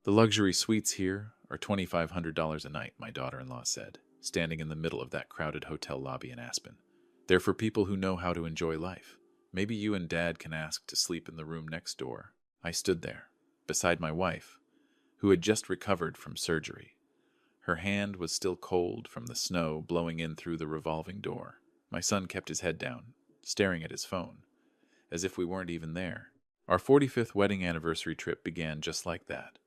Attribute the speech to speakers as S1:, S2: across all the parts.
S1: The luxury suites here are $2,500 a night, my daughter-in-law said, standing in the middle of that crowded hotel lobby in Aspen. They're for people who know how to enjoy life. Maybe you and Dad can ask to sleep in the room next door. I stood there, beside my wife, who had just recovered from surgery. Her hand was still cold from the snow blowing in through the revolving door. My son kept his head down, staring at his phone, as if we weren't even there. Our 45th wedding anniversary trip began just like that,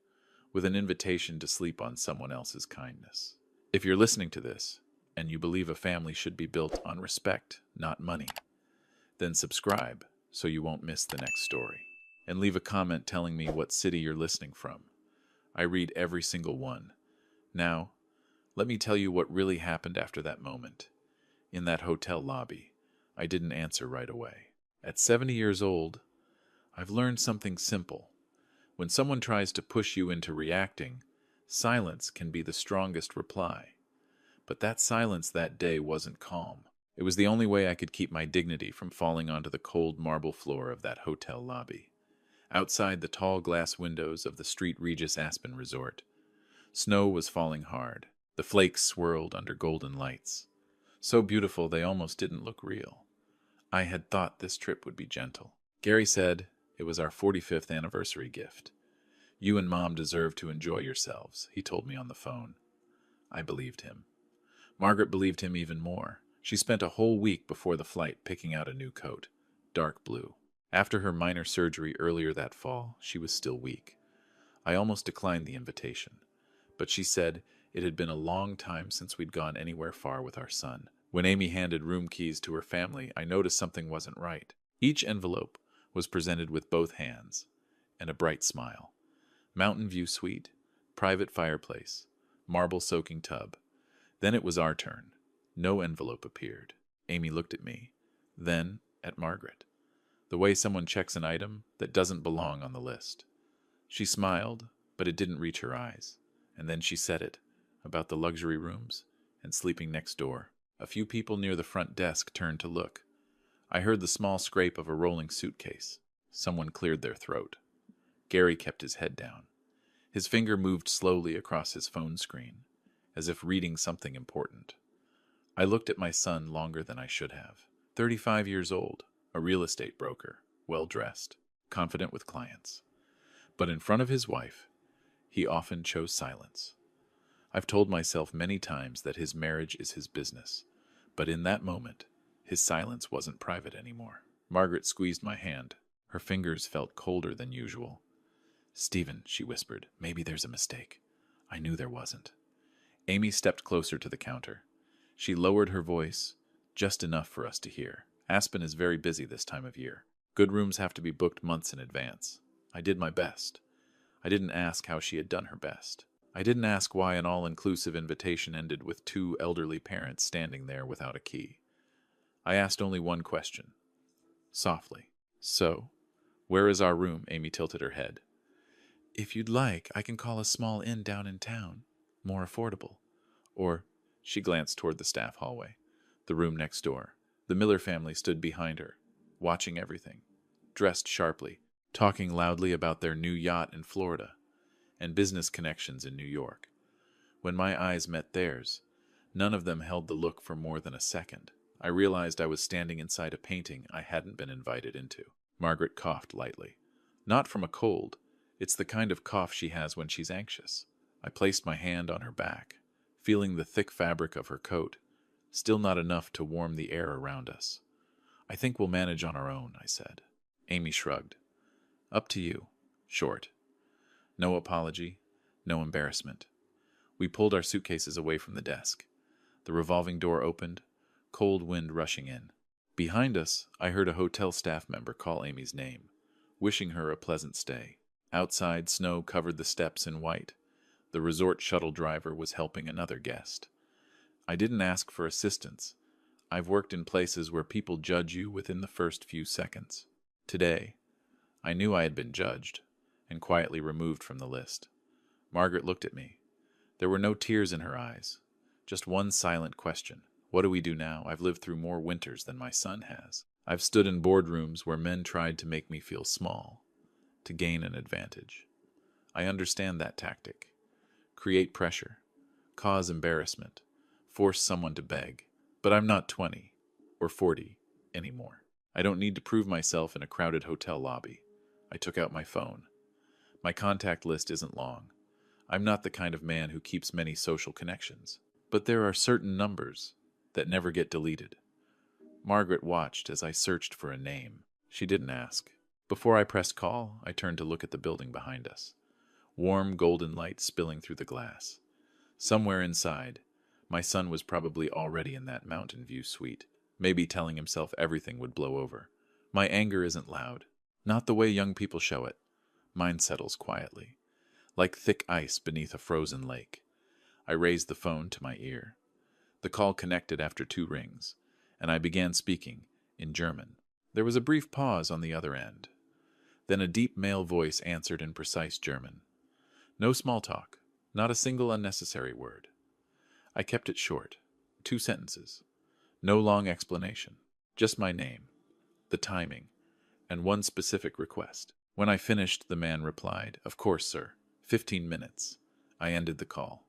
S1: with an invitation to sleep on someone else's kindness. If you're listening to this, and you believe a family should be built on respect, not money, then subscribe so you won't miss the next story. And leave a comment telling me what city you're listening from. I read every single one. Now, let me tell you what really happened after that moment. In that hotel lobby, I didn't answer right away. At 70 years old, I've learned something simple. When someone tries to push you into reacting, silence can be the strongest reply. But that silence that day wasn't calm. It was the only way I could keep my dignity from falling onto the cold marble floor of that hotel lobby. Outside the tall glass windows of the St. Regis Aspen Resort, snow was falling hard. The flakes swirled under golden lights. So beautiful they almost didn't look real. I had thought this trip would be gentle. Gary said it was our 45th anniversary gift. You and Mom deserve to enjoy yourselves, he told me on the phone. I believed him. Margaret believed him even more. She spent a whole week before the flight picking out a new coat, dark blue. After her minor surgery earlier that fall, she was still weak. I almost declined the invitation, but she said it had been a long time since we'd gone anywhere far with our son. When Amy handed room keys to her family, I noticed something wasn't right. Each envelope was presented with both hands and a bright smile. Mountain View Suite, private fireplace, marble-soaking tub. Then it was our turn. No envelope appeared. Amy looked at me, then at Margaret. The way someone checks an item that doesn't belong on the list. She smiled, but it didn't reach her eyes. And then she said it, about the luxury rooms and sleeping next door. A few people near the front desk turned to look. I heard the small scrape of a rolling suitcase. Someone cleared their throat. Gary kept his head down. His finger moved slowly across his phone screen, as if reading something important. I looked at my son longer than I should have. 35 years old, a real estate broker, well-dressed, confident with clients. But in front of his wife, he often chose silence. I've told myself many times that his marriage is his business, but in that moment, his silence wasn't private anymore. Margaret squeezed my hand. Her fingers felt colder than usual. "Stephen," she whispered, "maybe there's a mistake." I knew there wasn't. Amy stepped closer to the counter. She lowered her voice, just enough for us to hear. Aspen is very busy this time of year. Good rooms have to be booked months in advance. I did my best. I didn't ask how she had done her best. I didn't ask why an all-inclusive invitation ended with two elderly parents standing there without a key. I asked only one question, softly. "So, where is our room?" Amy tilted her head. "If you'd like, I can call a small inn down in town, more affordable. Or," she glanced toward the staff hallway, the room next door. The Miller family stood behind her, watching everything, dressed sharply, talking loudly about their new yacht in Florida and business connections in New York. When my eyes met theirs, none of them held the look for more than a second. I realized I was standing inside a painting I hadn't been invited into. Margaret coughed lightly. Not from a cold. It's the kind of cough she has when she's anxious. I placed my hand on her back, feeling the thick fabric of her coat, still not enough to warm the air around us. "I think we'll manage on our own," I said. Amy shrugged. "Up to you." Short. No apology, no embarrassment. We pulled our suitcases away from the desk. The revolving door opened, cold wind rushing in. Behind us, I heard a hotel staff member call Amy's name, wishing her a pleasant stay. Outside, snow covered the steps in white. The resort shuttle driver was helping another guest. I didn't ask for assistance. I've worked in places where people judge you within the first few seconds. Today, I knew I had been judged, and quietly removed from the list. Margaret looked at me. There were no tears in her eyes, just one silent question. What do we do now? I've lived through more winters than my son has. I've stood in boardrooms where men tried to make me feel small, to gain an advantage. I understand that tactic. Create pressure, cause embarrassment, force someone to beg. But I'm not 20 or 40 anymore. I don't need to prove myself in a crowded hotel lobby. I took out my phone. My contact list isn't long. I'm not the kind of man who keeps many social connections. But there are certain numbers that never get deleted. Margaret watched as I searched for a name. She didn't ask. Before I pressed call, I turned to look at the building behind us. Warm golden light spilling through the glass. Somewhere inside, my son was probably already in that mountain view suite, maybe telling himself everything would blow over. My anger isn't loud. Not the way young people show it. Mine settles quietly, like thick ice beneath a frozen lake. I raised the phone to my ear. The call connected after 2 rings, and I began speaking in German. There was a brief pause on the other end. Then a deep male voice answered in precise German. No small talk, not a single unnecessary word. I kept it short, 2 sentences. No long explanation, just my name, the timing, and one specific request. When I finished, the man replied, "Of course, sir. 15 minutes." I ended the call.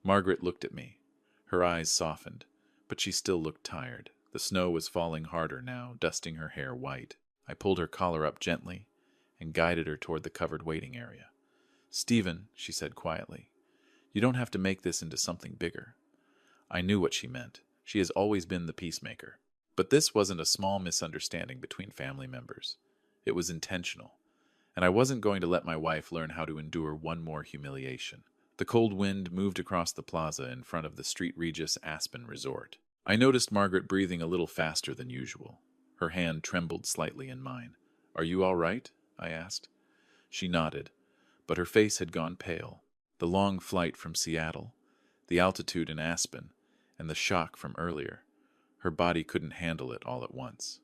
S1: Margaret looked at me. Her eyes softened, but she still looked tired. The snow was falling harder now, dusting her hair white. I pulled her collar up gently and guided her toward the covered waiting area. "Stephen," she said quietly, "you don't have to make this into something bigger." I knew what she meant. She has always been the peacemaker. But this wasn't a small misunderstanding between family members. It was intentional. And I wasn't going to let my wife learn how to endure one more humiliation. The cold wind moved across the plaza in front of the St. Regis Aspen Resort. I noticed Margaret breathing a little faster than usual. Her hand trembled slightly in mine. "Are you all right?" I asked. She nodded, but her face had gone pale. The long flight from Seattle, the altitude in Aspen, and the shock from earlier. Her body couldn't handle it all at once.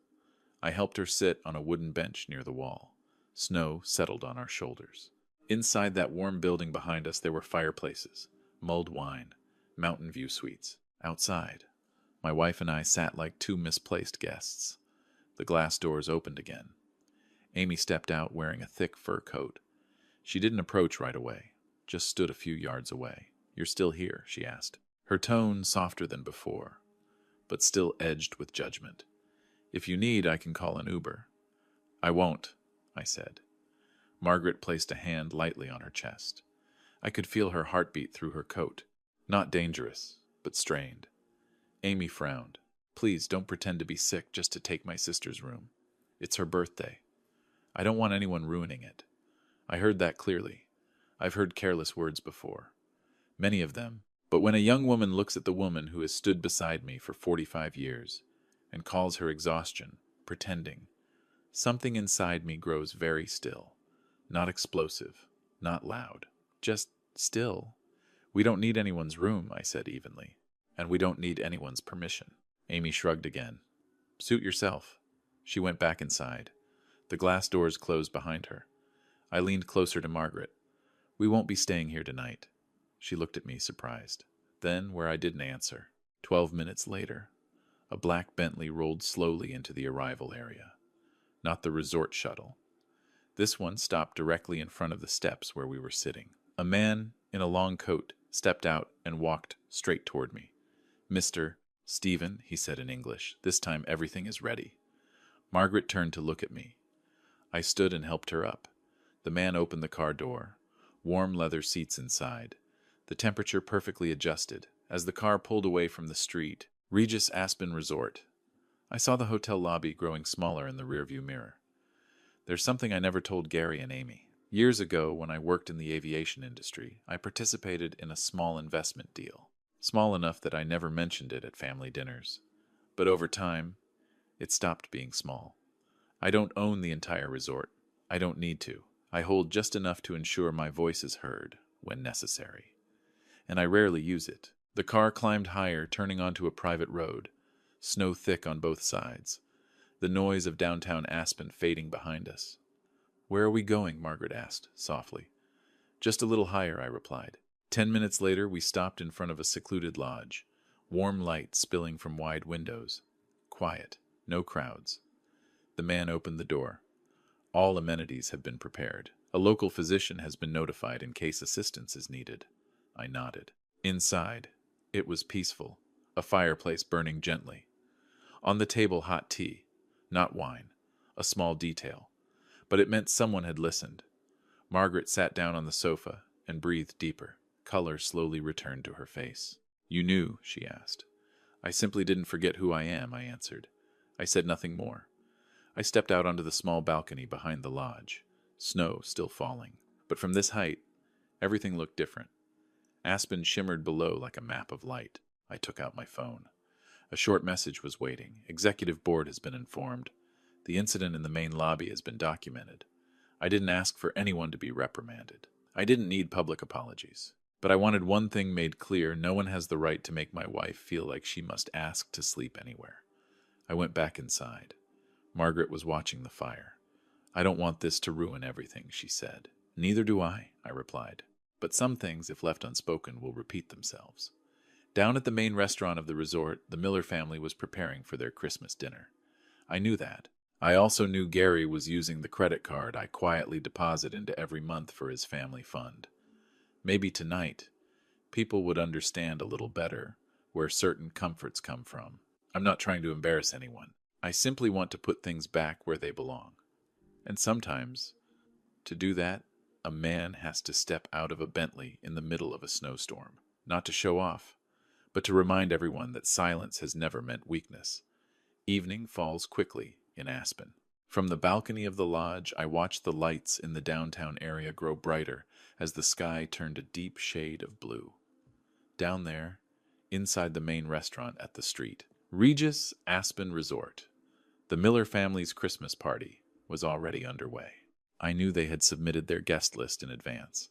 S1: I helped her sit on a wooden bench near the wall. Snow settled on our shoulders. Inside that warm building behind us there were fireplaces, mulled wine, mountain view suites. Outside, my wife and I sat like 2 misplaced guests. The glass doors opened again. Amy stepped out wearing a thick fur coat. She didn't approach right away, just stood a few yards away. "You're still here?" she asked. Her tone softer than before, but still edged with judgment. "If you need, I can call an Uber." "I won't," I said. Margaret placed a hand lightly on her chest. I could feel her heartbeat through her coat. Not dangerous, but strained. Amy frowned. "Please don't pretend to be sick just to take my sister's room. It's her birthday. I don't want anyone ruining it." I heard that clearly. I've heard careless words before. Many of them. But when a young woman looks at the woman who has stood beside me for 45 years and calls her exhaustion pretending, something inside me grows very still. Not explosive, not loud, just still. "We don't need anyone's room," I said evenly, "and we don't need anyone's permission." Amy shrugged again. "Suit yourself." She went back inside. The glass doors closed behind her. I leaned closer to Margaret. "We won't be staying here tonight." She looked at me, surprised. Then, where I didn't answer, 12 minutes later, a black Bentley rolled slowly into the arrival area. Not the resort shuttle. This one stopped directly in front of the steps where we were sitting. A man in a long coat stepped out and walked straight toward me. "Mr. Stephen," he said in English, "this time everything is ready." Margaret turned to look at me. I stood and helped her up. The man opened the car door. Warm leather seats inside. The temperature perfectly adjusted. As the car pulled away from the street, Regis Aspen Resort, I saw the hotel lobby growing smaller in the rearview mirror. There's something I never told Gary and Amy. Years ago, when I worked in the aviation industry, I participated in a small investment deal. Small enough that I never mentioned it at family dinners. But over time, it stopped being small. I don't own the entire resort. I don't need to. I hold just enough to ensure my voice is heard when necessary. And I rarely use it. The car climbed higher, turning onto a private road, snow thick on both sides, the noise of downtown Aspen fading behind us. "Where are we going?" Margaret asked, softly. "Just a little higher," I replied. 10 minutes later, we stopped in front of a secluded lodge, warm light spilling from wide windows. Quiet, no crowds. The man opened the door. All amenities have been prepared. A local physician has been notified in case assistance is needed. I nodded. Inside, it was peaceful, a fireplace burning gently. On the table, hot tea, not wine, a small detail, but it meant someone had listened. Margaret sat down on the sofa and breathed deeper. Color slowly returned to her face. You knew, she asked. I simply didn't forget who I am, I answered. I said nothing more. I stepped out onto the small balcony behind the lodge, snow still falling. But from this height, everything looked different. Aspen shimmered below like a map of light. I took out my phone. A short message was waiting. Executive board has been informed. The incident in the main lobby has been documented. I didn't ask for anyone to be reprimanded. I didn't need public apologies. But I wanted one thing made clear: no one has the right to make my wife feel like she must ask to sleep anywhere. I went back inside. Margaret was watching the fire. I don't want this to ruin everything, she said. Neither do I replied. But some things, if left unspoken, will repeat themselves. Down at the main restaurant of the resort, the Miller family was preparing for their Christmas dinner. I knew that. I also knew Gary was using the credit card I quietly deposit into every month for his family fund. Maybe tonight, people would understand a little better where certain comforts come from. I'm not trying to embarrass anyone. I simply want to put things back where they belong. And sometimes, to do that, a man has to step out of a Bentley in the middle of a snowstorm, not to show off, but to remind everyone that silence has never meant weakness. Evening falls quickly in Aspen. From the balcony of the lodge, I watched the lights in the downtown area grow brighter as the sky turned a deep shade of blue. Down there, inside the main restaurant at the street, Regis Aspen Resort, the Miller family's Christmas party was already underway. I knew they had submitted their guest list in advance,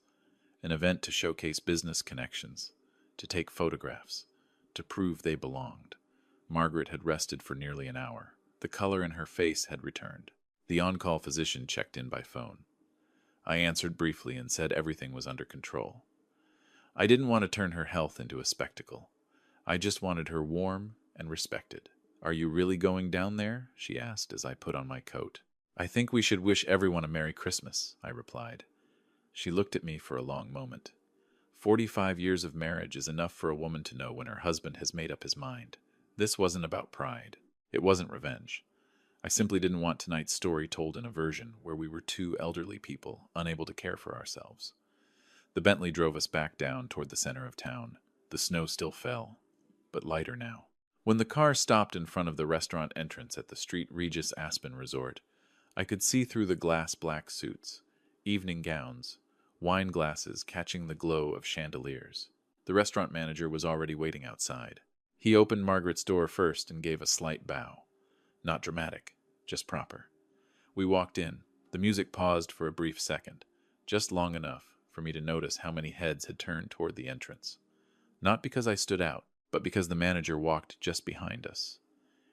S1: an event to showcase business connections, to take photographs, to prove they belonged. Margaret had rested for nearly an hour. The color in her face had returned. The on-call physician checked in by phone. I answered briefly and said everything was under control. I didn't want to turn her health into a spectacle. I just wanted her warm and respected. Are you really going down there? She asked as I put on my coat. I think we should wish everyone a Merry Christmas, I replied. She looked at me for a long moment. 45 years of marriage is enough for a woman to know when her husband has made up his mind. This wasn't about pride. It wasn't revenge. I simply didn't want tonight's story told in a version where we were two elderly people unable to care for ourselves. The Bentley drove us back down toward the center of town. The snow still fell, but lighter now. When the car stopped in front of the restaurant entrance at the Street Regis Aspen Resort, I could see through the glass black suits, evening gowns, wine glasses catching the glow of chandeliers. The restaurant manager was already waiting outside. He opened Margaret's door first and gave a slight bow. Not dramatic, just proper. We walked in. The music paused for a brief second, just long enough for me to notice how many heads had turned toward the entrance. Not because I stood out, but because the manager walked just behind us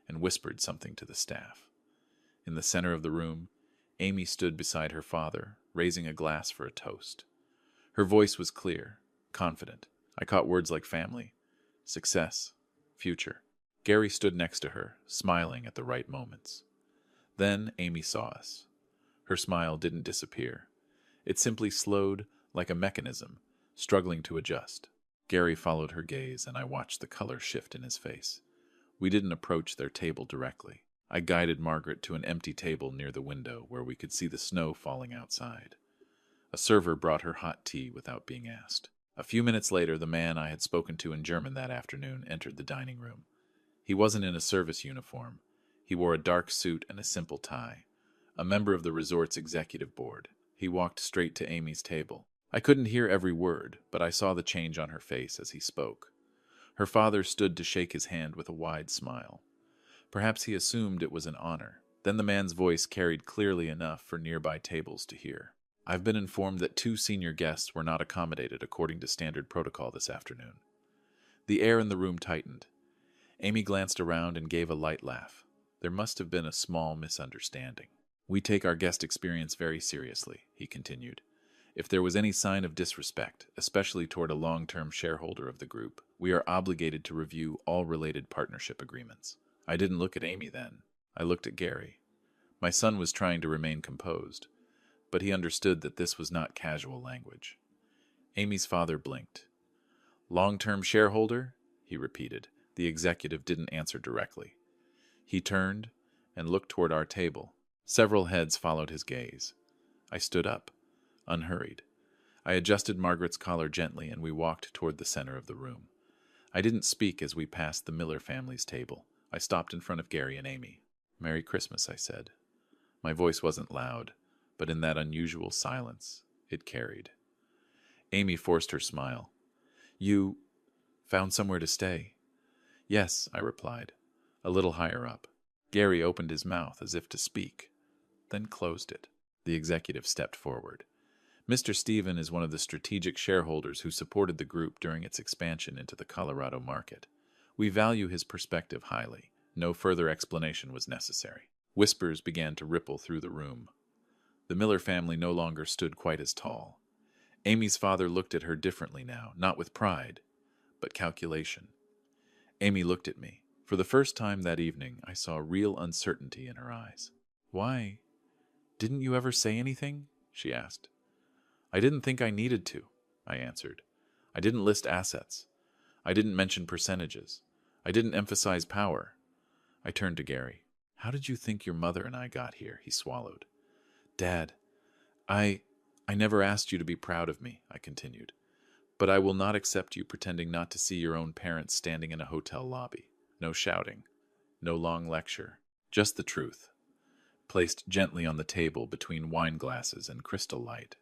S1: and whispered something to the staff. In the center of the room, Amy stood beside her father, raising a glass for a toast. Her voice was clear, confident. I caught words like family, success, future. Gary stood next to her, smiling at the right moments. Then Amy saw us. Her smile didn't disappear. It simply slowed like a mechanism, struggling to adjust. Gary followed her gaze, and I watched the color shift in his face. We didn't approach their table directly. I guided Margaret to an empty table near the window where we could see the snow falling outside. A server brought her hot tea without being asked. A few minutes later, the man I had spoken to in German that afternoon entered the dining room. He wasn't in a service uniform. He wore a dark suit and a simple tie. A member of the resort's executive board. He walked straight to Amy's table. I couldn't hear every word, but I saw the change on her face as he spoke. Her father stood to shake his hand with a wide smile. Perhaps he assumed it was an honor. Then the man's voice carried clearly enough for nearby tables to hear. I've been informed that 2 senior guests were not accommodated according to standard protocol this afternoon. The air in the room tightened. Amy glanced around and gave a light laugh. There must have been a small misunderstanding. We take our guest experience very seriously, he continued. If there was any sign of disrespect, especially toward a long-term shareholder of the group, we are obligated to review all related partnership agreements. I didn't look at Amy then. I looked at Gary. My son was trying to remain composed, but he understood that this was not casual language. Amy's father blinked. "Long-term shareholder?" he repeated. The executive didn't answer directly. He turned and looked toward our table. Several heads followed his gaze. I stood up, unhurried. I adjusted Margaret's collar gently, and we walked toward the center of the room. I didn't speak as we passed the Miller family's table. I stopped in front of Gary and Amy. "Merry Christmas," I said. My voice wasn't loud, but in that unusual silence, it carried. Amy forced her smile. "You found somewhere to stay?" "Yes," I replied, "a little higher up." Gary opened his mouth as if to speak, then closed it. The executive stepped forward. "Mr. Stephen is one of the strategic shareholders who supported the group during its expansion into the Colorado market. We value his perspective highly. No further explanation was necessary." Whispers began to ripple through the room. The Miller family no longer stood quite as tall. Amy's father looked at her differently now, not with pride, but calculation. Amy looked at me. For the first time that evening, I saw real uncertainty in her eyes. "Why? Didn't you ever say anything?" she asked. "I didn't think I needed to," I answered. "I didn't list assets. I didn't mention percentages. I didn't emphasize power." I turned to Gary. "How did you think your mother and I got here?" He swallowed. "Dad, I never asked you to be proud of me," I continued. "But I will not accept you pretending not to see your own parents standing in a hotel lobby. No shouting. No long lecture. Just the truth, placed gently on the table between wine glasses and crystal light."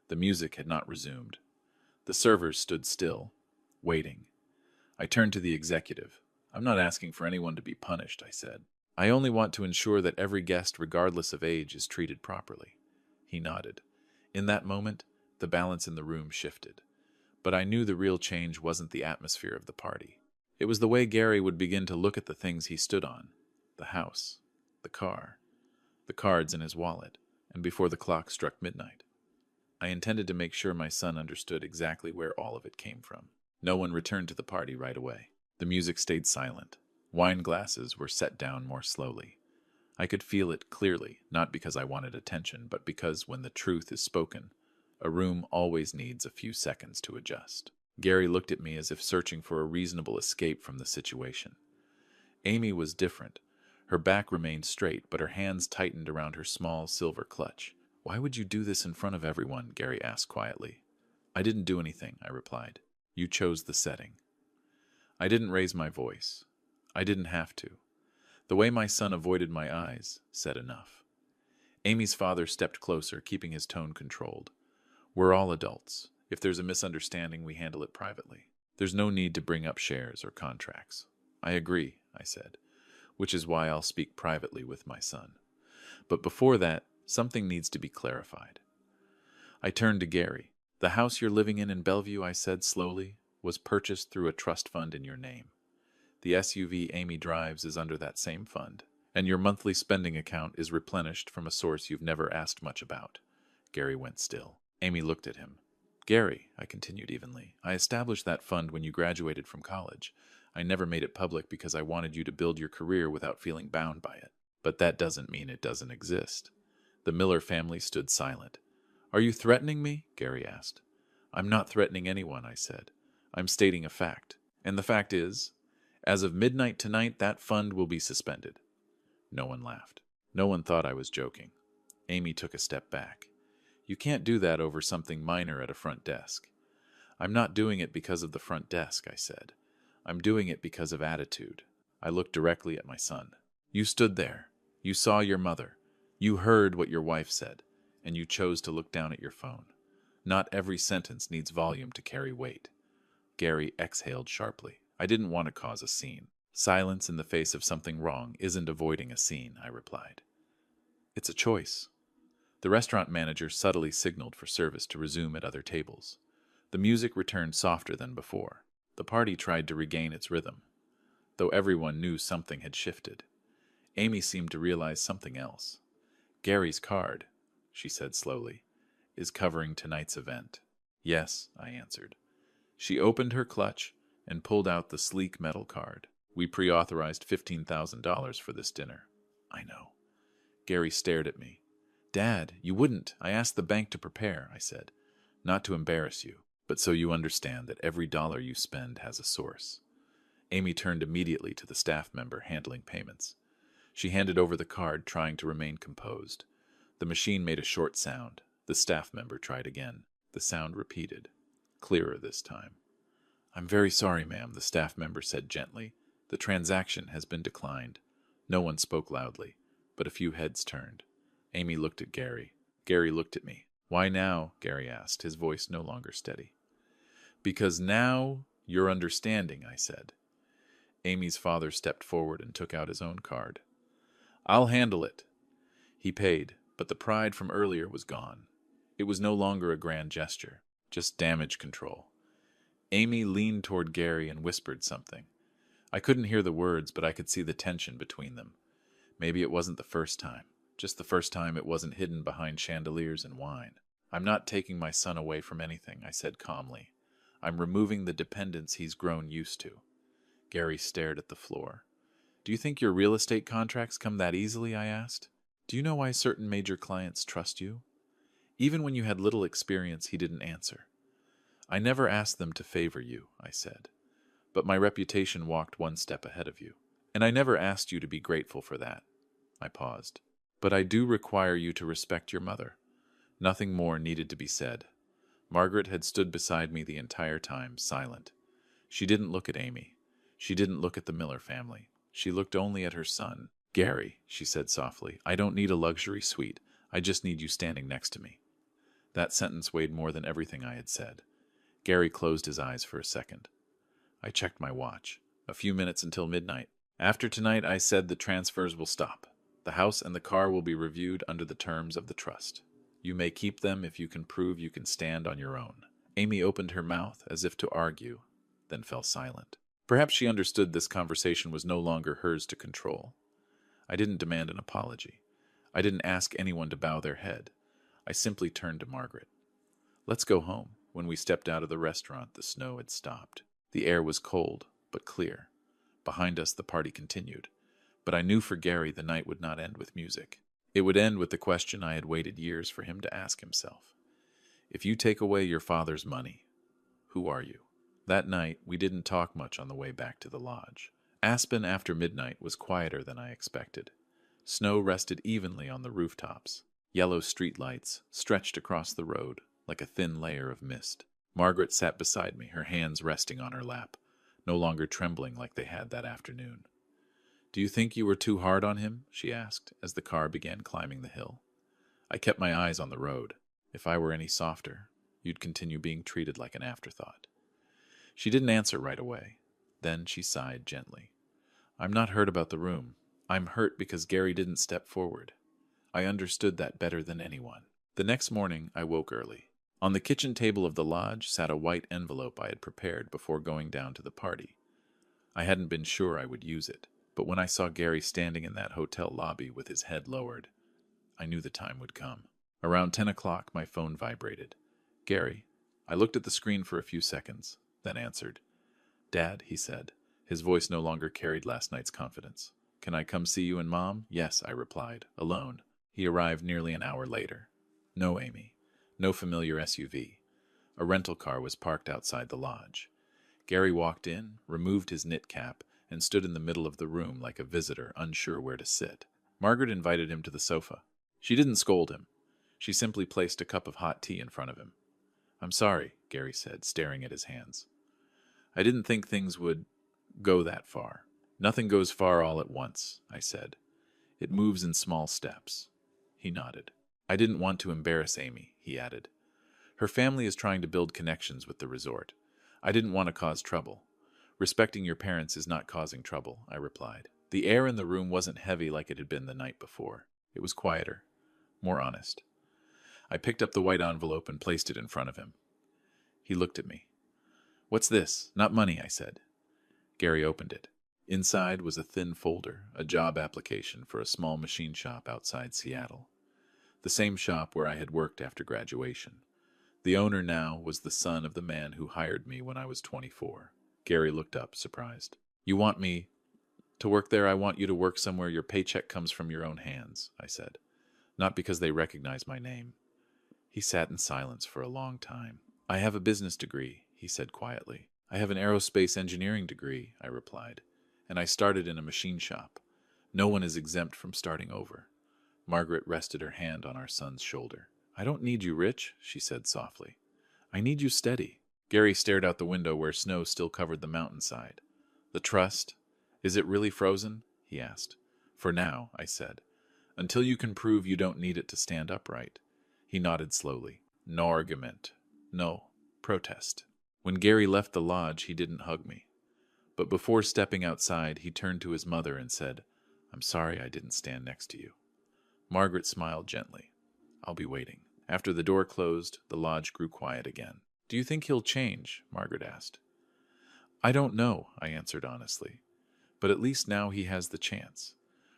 S1: The music had not resumed. The servers stood still, waiting. I turned to the executive. "I'm not asking for anyone to be punished," I said. "I only want to ensure that every guest, regardless of age, is treated properly." He nodded. In that moment, the balance in the room shifted. But I knew the real change wasn't the atmosphere of the party. It was the way Gary would begin to look at the things he stood on: the house, the car, the cards in his wallet, and before the clock struck midnight. I intended to make sure my son understood exactly where all of it came from. No one returned to the party right away. The music stayed silent. Wine glasses were set down more slowly. I could feel it clearly, not because I wanted attention, but because when the truth is spoken, a room always needs a few seconds to adjust. Gary looked at me as if searching for a reasonable escape from the situation. Amy was different. Her back remained straight, but her hands tightened around her small silver clutch. "Why would you do this in front of everyone?" Gary asked quietly. "I didn't do anything," I replied. "You chose the setting." I didn't raise my voice. I didn't have to. The way my son avoided my eyes said enough. Amy's father stepped closer, keeping his tone controlled. "We're all adults. If there's a misunderstanding, we handle it privately. There's no need to bring up shares or contracts." "I agree," I said, "which is why I'll speak privately with my son. But before that, something needs to be clarified." I turned to Gary. "The house you're living in Bellevue," I said slowly, "was purchased through a trust fund in your name. The SUV Amy drives is under that same fund, and your monthly spending account is replenished from a source you've never asked much about." Gary went still. Amy looked at him. "Gary," I continued evenly, "I established that fund when you graduated from college. I never made it public because I wanted you to build your career without feeling bound by it. But that doesn't mean it doesn't exist." The Miller family stood silent. "Are you threatening me?" Gary asked. "I'm not threatening anyone," I said. "I'm stating a fact. And the fact is, as of midnight tonight, that fund will be suspended." No one laughed. No one thought I was joking. Amy took a step back. "You can't do that over something minor at a front desk." "I'm not doing it because of the front desk," I said. "I'm doing it because of attitude." I looked directly at my son. "You stood there. You saw your mother. You heard what your wife said, and you chose to look down at your phone. Not every sentence needs volume to carry weight." Gary exhaled sharply. I didn't want to cause a scene. "Silence in the face of something wrong isn't avoiding a scene," I replied. "It's a choice." The restaurant manager subtly signaled for service to resume at other tables. The music returned softer than before. The party tried to regain its rhythm, though everyone knew something had shifted. Amy seemed to realize something else. "Gary's card," she said slowly, "is covering tonight's event." "Yes," I answered. She opened her clutch and pulled out the sleek metal card. "We pre-authorized $15,000 for this dinner." "I know." Gary stared at me. Dad, you wouldn't. I asked the bank to prepare, I said. Not to embarrass you, but so you understand that every dollar you spend has a source. Amy turned immediately to the staff member handling payments. She handed over the card, trying to remain composed. The machine made a short sound. The staff member tried again. The sound repeated, clearer this time. I'm very sorry, ma'am, the staff member said gently. The transaction has been declined. No one spoke loudly, but a few heads turned. Amy looked at Gary. Gary looked at me. Why now? Gary asked, his voice no longer steady. Because now you're understanding, I said. Amy's father stepped forward and took out his own card. I'll handle it. He paid, but the pride from earlier was gone. It was no longer a grand gesture, just damage control. Amy leaned toward Gary and whispered something. I couldn't hear the words, but I could see the tension between them. Maybe it wasn't the first time. Just the first time it wasn't hidden behind chandeliers and wine. I'm not taking my son away from anything, I said calmly. I'm removing the dependence he's grown used to. Gary stared at the floor. Do you think your real estate contracts come that easily? I asked. Do you know why certain major clients trust you? Even when you had little experience, he didn't answer. I never asked them to favor you, I said. But my reputation walked one step ahead of you. And I never asked you to be grateful for that. I paused. But I do require you to respect your mother. Nothing more needed to be said. Margaret had stood beside me the entire time, silent. She didn't look at Amy. She didn't look at the Miller family. She looked only at her son. Gary, she said softly, I don't need a luxury suite. I just need you standing next to me. That sentence weighed more than everything I had said. Gary closed his eyes for a second. I checked my watch. A few minutes until midnight. After tonight, I said, the transfers will stop. The house and the car will be reviewed under the terms of the trust. You may keep them if you can prove you can stand on your own. Amy opened her mouth as if to argue, then fell silent. Perhaps she understood this conversation was no longer hers to control. I didn't demand an apology. I didn't ask anyone to bow their head. I simply turned to Margaret. Let's go home. When we stepped out of the restaurant, the snow had stopped. The air was cold, but clear. Behind us, the party continued. But I knew for Gary the night would not end with music. It would end with the question I had waited years for him to ask himself. If you take away your father's money, who are you? That night, we didn't talk much on the way back to the lodge. Aspen after midnight was quieter than I expected. Snow rested evenly on the rooftops. Yellow streetlights stretched across the road like a thin layer of mist. Margaret sat beside me, her hands resting on her lap, no longer trembling like they had that afternoon. Do you think you were too hard on him? She asked, as the car began climbing the hill. I kept my eyes on the road. If I were any softer, you'd continue being treated like an afterthought. She didn't answer right away. Then she sighed gently. I'm not hurt about the room. I'm hurt because Gary didn't step forward. I understood that better than anyone. The next morning, I woke early. On the kitchen table of the lodge sat a white envelope I had prepared before going down to the party. I hadn't been sure I would use it, but when I saw Gary standing in that hotel lobby with his head lowered, I knew the time would come. Around 10 o'clock, my phone vibrated. Gary. I looked at the screen for a few seconds, then answered. Dad, he said. His voice no longer carried last night's confidence. Can I come see you and Mom? Yes, I replied, alone. He arrived nearly an hour later. No, Amy. No familiar SUV. A rental car was parked outside the lodge. Gary walked in, removed his knit cap, and stood in the middle of the room like a visitor unsure where to sit. Margaret invited him to the sofa. She didn't scold him. She simply placed a cup of hot tea in front of him. I'm sorry, Gary said, staring at his hands. I didn't think things would go that far. Nothing goes far all at once, I said. It moves in small steps. He nodded. I didn't want to embarrass Amy, he added. Her family is trying to build connections with the resort. I didn't want to cause trouble. Respecting your parents is not causing trouble, I replied. The air in the room wasn't heavy like it had been the night before. It was quieter, more honest. I picked up the white envelope and placed it in front of him. He looked at me. What's this? Not money, I said. Gary opened it. Inside was a thin folder, a job application for a small machine shop outside Seattle. The same shop where I had worked after graduation. The owner now was the son of the man who hired me when I was 24. Gary looked up, surprised. You want me To work there, I want you to work somewhere your paycheck comes from your own hands, I said. Not because they recognize my name. He sat in silence for a long time. I have a business degree, he said quietly. I have an aerospace engineering degree, I replied, and I started in a machine shop. No one is exempt from starting over. Margaret rested her hand on our son's shoulder. I don't need you rich, she said softly. I need you steady. Gary stared out the window where snow still covered the mountainside. The trust? Is it really frozen? He asked. For now, I said. Until you can prove you don't need it to stand upright. He nodded slowly. No argument. No protest. When Gary left the lodge, he didn't hug me. But before stepping outside, he turned to his mother and said, I'm sorry I didn't stand next to you. Margaret smiled gently. I'll be waiting. After the door closed, the lodge grew quiet again. Do you think he'll change? Margaret asked. I don't know, I answered honestly. But at least now he has the chance.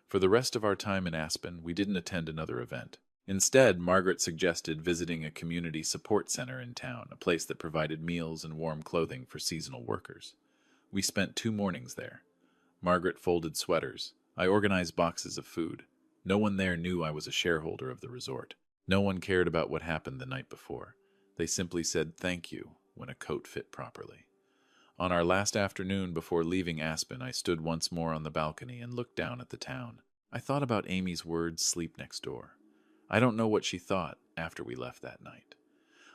S1: For the rest of our time in Aspen, we didn't attend another event. Instead, Margaret suggested visiting a community support center in town, a place that provided meals and warm clothing for seasonal workers. We spent 2 mornings there. Margaret folded sweaters. I organized boxes of food. No one there knew I was a shareholder of the resort. No one cared about what happened the night before. They simply said thank you when a coat fit properly. On our last afternoon before leaving Aspen, I stood once more on the balcony and looked down at the town. I thought about Amy's words, sleep next door. I don't know what she thought after we left that night.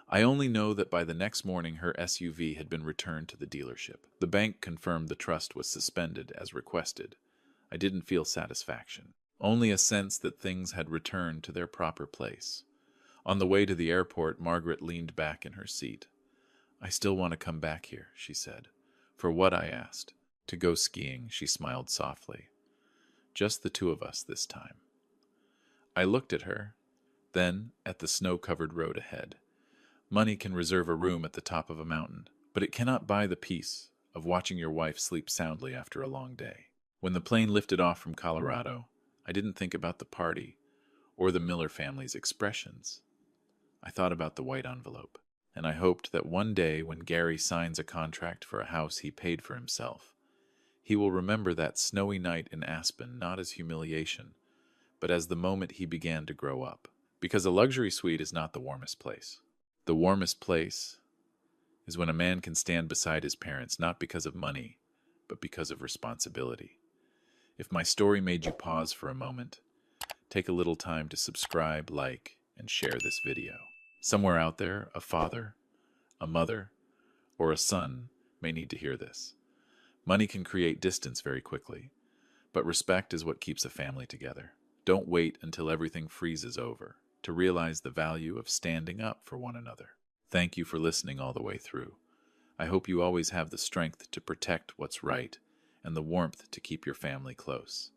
S1: I only know that by the next morning her SUV had been returned to the dealership. The bank confirmed the trust was suspended as requested. I didn't feel satisfaction, only a sense that things had returned to their proper place. On the way to the airport, Margaret leaned back in her seat. I still want to come back here, she said. For what? I asked. To go skiing, she smiled softly. Just the 2 of us this time. I looked at her, then at the snow-covered road ahead. Money can reserve a room at the top of a mountain, but it cannot buy the peace of watching your wife sleep soundly after a long day. When the plane lifted off from Colorado, I didn't think about the party or the Miller family's expressions. I thought about the white envelope, and I hoped that one day when Gary signs a contract for a house he paid for himself, he will remember that snowy night in Aspen not as humiliation, but as the moment he began to grow up. Because a luxury suite is not the warmest place. The warmest place is when a man can stand beside his parents not because of money, but because of responsibility. If my story made you pause for a moment, take a little time to subscribe, like, and share this video. Somewhere out there, a father, a mother, or a son may need to hear this. Money can create distance very quickly, but respect is what keeps a family together. Don't wait until everything freezes over to realize the value of standing up for one another. Thank you for listening all the way through. I hope you always have the strength to protect what's right and the warmth to keep your family close.